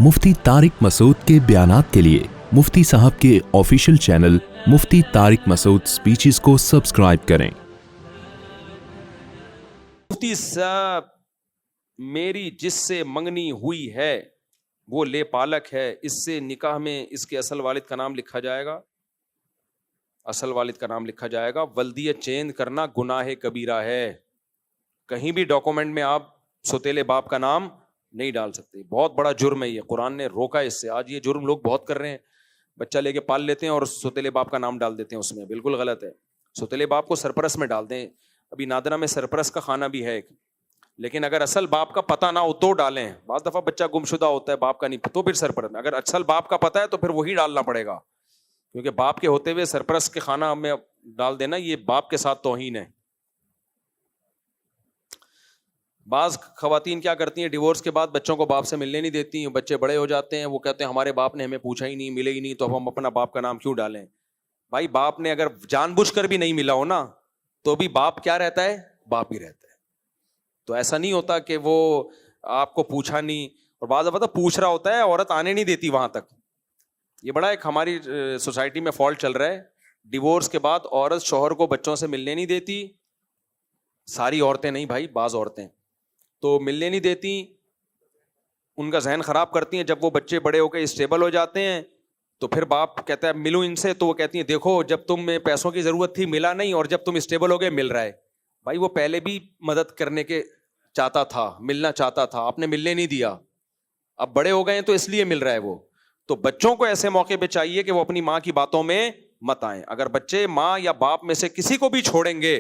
मुफ्ती तारिक मसूद के बयानात के लिए मुफ्ती साहब के ऑफिशियल चैनल मुफ्ती तारिक मसूद स्पीचेस को सब्सक्राइब करें। मुफ्ती साहब, मेरी जिससे मंगनी हुई है वो ले पालक है, इससे निकाह में इसके असल वालिद का नाम लिखा जाएगा। असल वालिद का नाम लिखा जाएगा। वल्दियत चेंज करना गुनाह कबीरा है। कहीं भी डॉक्यूमेंट में आप सौतेले बाप का नाम नहीं डाल सकते, बहुत बड़ा जुर्म है ये। कुरान ने रोका इससे। आज ये जुर्म लोग बहुत कर रहे हैं, बच्चा लेके पाल लेते हैं और सौतेले बाप का नाम डाल देते हैं उसमें। बिल्कुल गलत है। सौतेले बाप को सरपरस्त में डाल दें। अभी नादरा में सरपरस्त का खाना भी है एक, लेकिन अगर असल बाप का पता ना हो तो डालें। बाज़ दफा बच्चा गुमशुदा होता है, बाप का नहीं, तो फिर सरपरस्त में। अगर असल बाप का पता है तो फिर वही डालना पड़ेगा, क्योंकि बाप के होते हुए सरपरस्त के खाना में डाल देना ये बाप के साथ तौहीन है। बाज खवातीन क्या करती हैं, डिवोर्स के बाद बच्चों को बाप से मिलने नहीं देती। बच्चे बड़े हो जाते हैं, वो कहते हैं हमारे बाप ने हमें पूछा ही नहीं, मिले ही नहीं, तो हम अपना बाप का नाम क्यों डालें। भाई बाप ने अगर जानबूझकर भी नहीं मिला हो ना, तो भी बाप क्या रहता है, बाप ही रहता है। तो ऐसा नहीं होता कि वो आपको पूछा नहीं, और बाद पता पूछ रहा होता है, औरत आने नहीं देती वहां तक। ये बड़ा एक हमारी सोसाइटी में फॉल्ट चल रहा है। डिवोर्स के बाद औरत शौहर को बच्चों से मिलने नहीं देती। सारी औरतें नहीं भाई, बाज औरतें तो मिलने नहीं देती, उनका जहन खराब करती हैं। जब वो बच्चे बड़े होकर स्टेबल हो जाते हैं तो फिर बाप कहता है मिलूं इनसे, तो वो कहती हैं देखो जब तुम्हें पैसों की जरूरत थी मिला नहीं, और जब तुम स्टेबल हो गए मिल रहा है। भाई वो पहले भी मदद करने के चाहता था, मिलना चाहता था, आपने मिलने नहीं दिया। अब बड़े हो गए तो इसलिए मिल रहा है वो। तो बच्चों को ऐसे मौके पे चाहिए कि वो अपनी माँ की बातों में मत आए। अगर बच्चे माँ या बाप में से किसी को भी छोड़ेंगे,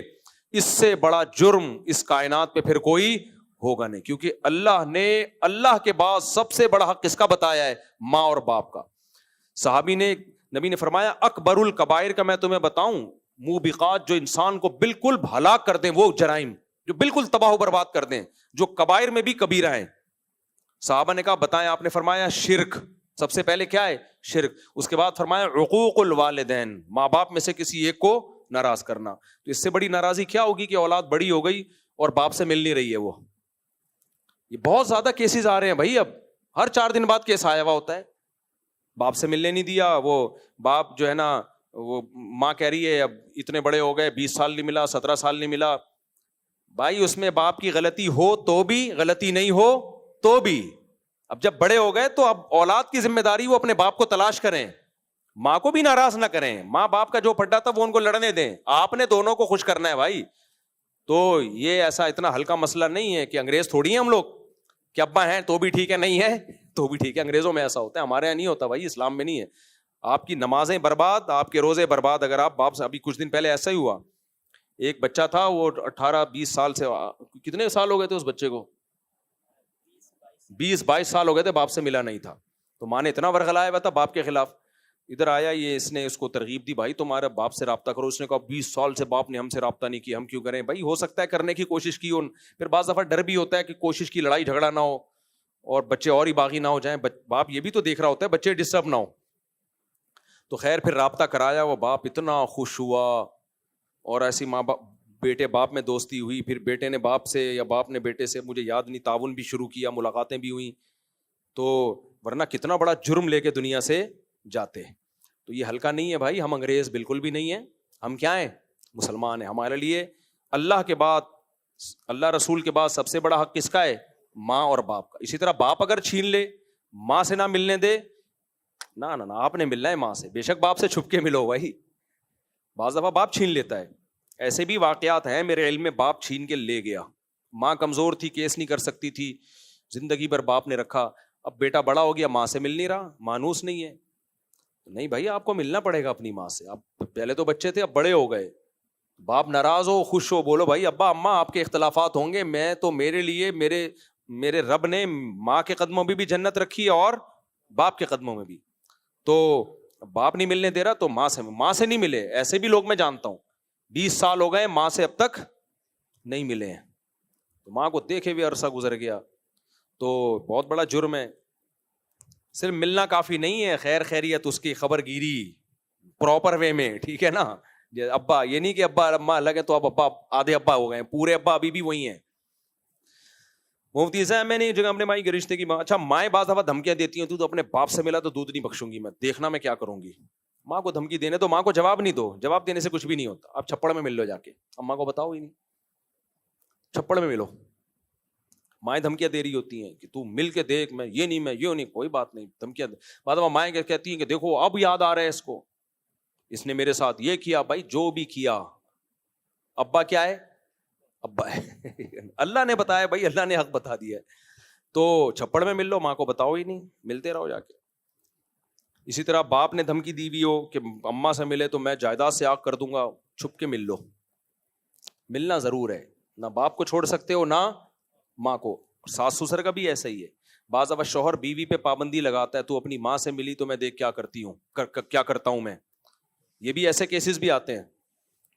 इससे बड़ा जुर्म इस कायनात पे फिर कोई होगा नहीं, क्योंकि अल्लाह ने अल्लाह के बाद सबसे बड़ा हक किसका बताया है, माँ और बाप का। सहाबी ने, नबी ने फरमाया अकबरुल कबायर का मैं तुम्हें बताऊं, मुबिकात जो इंसान को बिल्कुल हलाक कर दें, वो जराइम जो बिल्कुल तबाह बर्बाद कर दें, जो कबायर में भी कबीरा है। साहबा ने कहा बताएं, आपने फरमाया शिर्क। सबसे पहले क्या है, शिर्क। उसके बाद फरमाया उकूकुल वालिदैन, माँ बाप में से किसी एक को नाराज करना। तो इससे बड़ी नाराजगी क्या होगी कि औलाद बड़ी हो गई और बाप से मिल नहीं रही है। वो ये बहुत ज्यादा केसेस आ रहे हैं भाई। अब हर 4 दिन बाद केस आया हुआ होता है, बाप से मिलने नहीं दिया। वो बाप जो है ना, वो माँ कह रही है अब इतने बड़े हो गए, 20 साल नहीं मिला, 17 साल नहीं मिला। भाई उसमें बाप की गलती हो तो भी, गलती नहीं हो तो भी। अब जब बड़े हो गए तो अब औलाद की जिम्मेदारी वो अपने बाप को तलाश करें, माँ को भी नाराज ना करें। माँ बाप का जो पड्डा था वो उनको लड़ने दें, आपने दोनों को खुश करना है भाई। तो ये ऐसा इतना हल्का मसला नहीं है कि अंग्रेज थोड़ी हैं हम लोग कि अब्बा हैं तो भी ठीक है, नहीं है तो भी ठीक है। अंग्रेजों में ऐसा होता है, हमारे यहाँ नहीं होता भाई, इस्लाम में नहीं है। आपकी नमाजें बर्बाद, आपके रोजे बर्बाद अगर आप बाप से। अभी कुछ दिन पहले ऐसा ही हुआ, एक बच्चा था, वो 18-20 साल से, कितने साल हो गए थे उस बच्चे को, 20-22 साल हो गए थे, बाप से मिला नहीं था। तो माँ ने इतना वर्गलाया हुआ था बाप के खिलाफ। इधर आया ये, इसने उसको तरगीब दी, भाई तुम्हारे बाप से राब्ता करो। उसने कहा 20 साल से बाप ने हमसे राब्ता नहीं किया, हम क्यों करें। भाई हो सकता है करने की कोशिश की हो, फिर बाज़ दफा डर भी होता है कि कोशिश की लड़ाई झगड़ा ना हो और बच्चे और ही बागी ना हो जाएं। बाप ये भी तो देख रहा होता है बच्चे डिस्टर्ब ना हो। तो खैर फिर राब्ता कराया, वो बाप इतना खुश हुआ, और ऐसी माँ बाप बेटे बाप में दोस्ती हुई। फिर बेटे ने बाप से या बाप ने बेटे से, मुझे याद नहीं, ताउन भी शुरू किया, मुलाकातें भी हुई। तो वरना कितना बड़ा जुर्म लेके दुनिया से जाते। तो ये हल्का नहीं है भाई। हम अंग्रेज बिल्कुल भी नहीं है। हम क्या हैं, मुसलमान हैं। हमारे लिए अल्लाह के बाद, अल्लाह रसूल के बाद सबसे बड़ा हक किसका है, माँ और बाप का। इसी तरह बाप अगर छीन ले, माँ से ना मिलने दे, ना ना ना, आपने मिलना है माँ से। बेशक बाप से छुप के मिलो भाई, बाज़ दफा बाप छीन लेता है। ऐसे भी वाकयात हैं मेरे इल्म में, बाप छीन के ले गया। माँ कमजोर थी, केस नहीं कर सकती थी, जिंदगी भर बाप ने रखा। अब बेटा बड़ा हो गया, माँ से मिल नहीं रहा, मानूस नहीं है। नहीं भाई, आपको मिलना पड़ेगा अपनी माँ से। आप पहले तो बच्चे थे, अब बड़े हो गए। बाप नाराज हो, खुश हो, बोलो भाई अब्बा अम्मा आपके इख्तलाफात होंगे, मैं तो मेरे लिए मेरे रब ने माँ के कदमों में भी जन्नत रखी है और बाप के कदमों में भी। तो बाप नहीं मिलने दे रहा तो माँ से नहीं मिले। ऐसे भी लोग मैं जानता हूँ 20 साल हो गए, माँ से अब तक नहीं मिले हैं। तो माँ को देखे भी अरसा गुजर गया, तो बहुत बड़ा जुर्म है। सिर्फ मिलना काफी नहीं है, खैर खैरियत, उसकी खबरगिरी प्रॉपर वे में, ठीक है ना। अब्बा, ये नहीं कि अब्बा अम्मा अलग है तो अब अब्बा आधे अब्बा हो गए, पूरे अब्बा अभी भी वही हैं। مفتی صاحب میں نے جگہ اپنے مائی کے رشتے کی اچھا مائیں بعض دفعہ دھمکیاں دیتی ہیں تو اپنے باپ سے ملا تو دودھ نہیں بخشوں گی میں, دیکھنا میں کیا کروں گی. ماں کو دھمکی دینے تو ماں کو جواب نہیں دو, جواب دینے سے کچھ بھی نہیں ہوتا. آپ چھپڑ میں مل لو جا کے, اماں کو بتاؤ ہی نہیں, چھپڑ میں ملو. مائیں دھمکیاں دے رہی ہوتی ہیں کہ تو مل کے دیکھ, میں یہ نہیں, کوئی بات نہیں, دھمکیاں. بعد میں مائیں کہتی ہیں کہ دیکھو اب یاد آ رہا ہے اس کو, اس نے میرے ساتھ یہ کیا. بھائی جو بھی کیا, ابا کیا ہے, ابا ہے. اللہ نے بتایا بھائی, اللہ نے حق بتا دیا ہے. تو چھپڑ میں مل لو, ماں کو بتاؤ ہی نہیں, ملتے رہو جا کے. اسی طرح باپ نے دھمکی دی ہوئی ہو کہ اماں سے ملے تو میں جائیداد سے آگ کر دوں گا, چھپ کے مل لو. ملنا ضرور ہے, نہ باپ کو چھوڑ سکتے ہو نہ ماں کو. ساس سسر کا بھی ایسا ہی ہے. بعض اب شوہر بیوی پہ پابندی لگاتا ہے, تو اپنی ماں سے ملی تو میں دیکھ کیا کرتی ہوں, کیا کرتا ہوں میں. یہ بھی ایسے کیسز بھی آتے ہیں.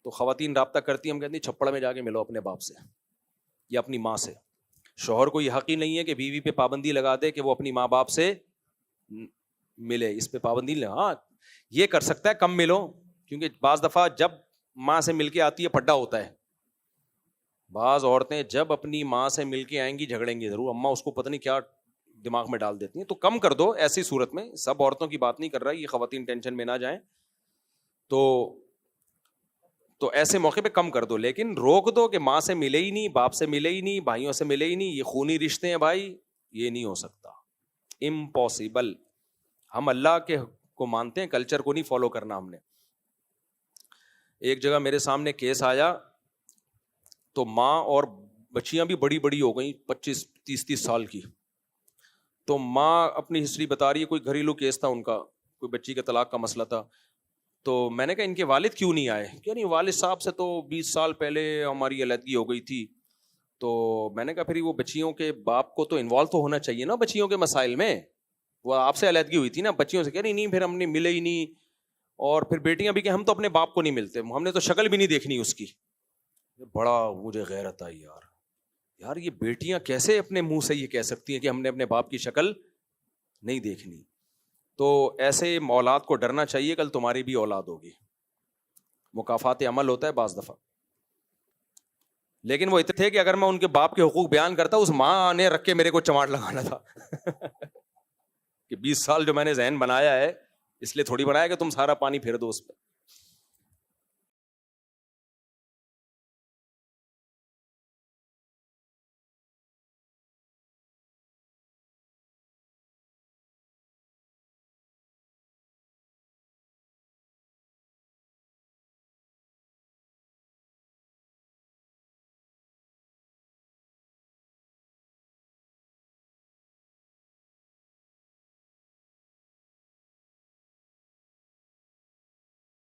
تو خواتین رابطہ کرتی ہیں, ہم کہتے ہیں چھپڑ میں جا کے ملو اپنے باپ سے یا اپنی ماں سے. شوہر کو یہ حق ہی نہیں ہے کہ بیوی پہ پابندی لگا دے کہ وہ اپنی ماں باپ سے ملے, اس پہ پابندی نہیں. ہاں یہ کر سکتا ہے کم ملو, کیونکہ بعض دفعہ جب ماں سے مل کے آتی ہے پھڈا ہوتا ہے. بعض عورتیں جب اپنی ماں سے مل کے آئیں گی جھگڑیں گی ضرور, اماں اس کو پتہ نہیں کیا دماغ میں ڈال دیتی ہیں. تو کم کر دو ایسی صورت میں. سب عورتوں کی بات نہیں کر رہا, یہ خواتین ٹینشن میں نہ جائیں. تو ایسے موقع پہ کم کر دو, لیکن روک دو کہ ماں سے ملے ہی نہیں, باپ سے ملے ہی نہیں, بھائیوں سے ملے ہی نہیں, یہ خونی رشتے ہیں بھائی, یہ نہیں ہو سکتا, امپاسبل. ہم اللہ کے کو مانتے ہیں, کلچر کو نہیں فالو کرنا ہم نے. ایک جگہ میرے سامنے کیس آیا, تو ماں اور بچیاں بھی بڑی بڑی ہو گئیں, 25-30 سال کی. تو ماں اپنی ہسٹری بتا رہی ہے, کوئی گھریلو کیس تھا ان کا, کوئی بچی کے طلاق کا مسئلہ تھا. تو میں نے کہا ان کے والد کیوں نہیں آئے؟ کہ نہیں والد صاحب سے تو 20 سال پہلے ہماری علیحدگی ہو گئی تھی. تو میں نے کہا پھر وہ بچیوں کے باپ کو تو انوالو تو ہونا چاہیے نا بچیوں کے مسائل میں. وہ آپ سے علیحدگی ہوئی تھی نا, بچیوں سے. کہہ نہیں پھر ہم نے ملے ہی نہیں. اور پھر بیٹیاں بھی کہ ہم تو اپنے باپ کو نہیں ملتے, ہم نے تو شکل بھی نہیں دیکھنی اس کی. بڑا مجھے غیرت آئی یار یہ بیٹیاں کیسے اپنے منہ سے یہ کہہ سکتی ہیں کہ ہم نے اپنے باپ کی شکل نہیں دیکھنی. تو ایسے اولاد کو ڈرنا چاہیے, کل تمہاری بھی اولاد ہوگی. مکافات عمل ہوتا ہے بعض دفعہ. لیکن وہ اتنے تھے کہ اگر میں ان کے باپ کے حقوق بیان کرتا, اس ماں نے رکھ کے میرے کو چماٹ لگانا تھا کہ 20 سال جو میں نے ذہن بنایا ہے اس لیے تھوڑی بنایا کہ تم سارا پانی پھیر دو اس پہ.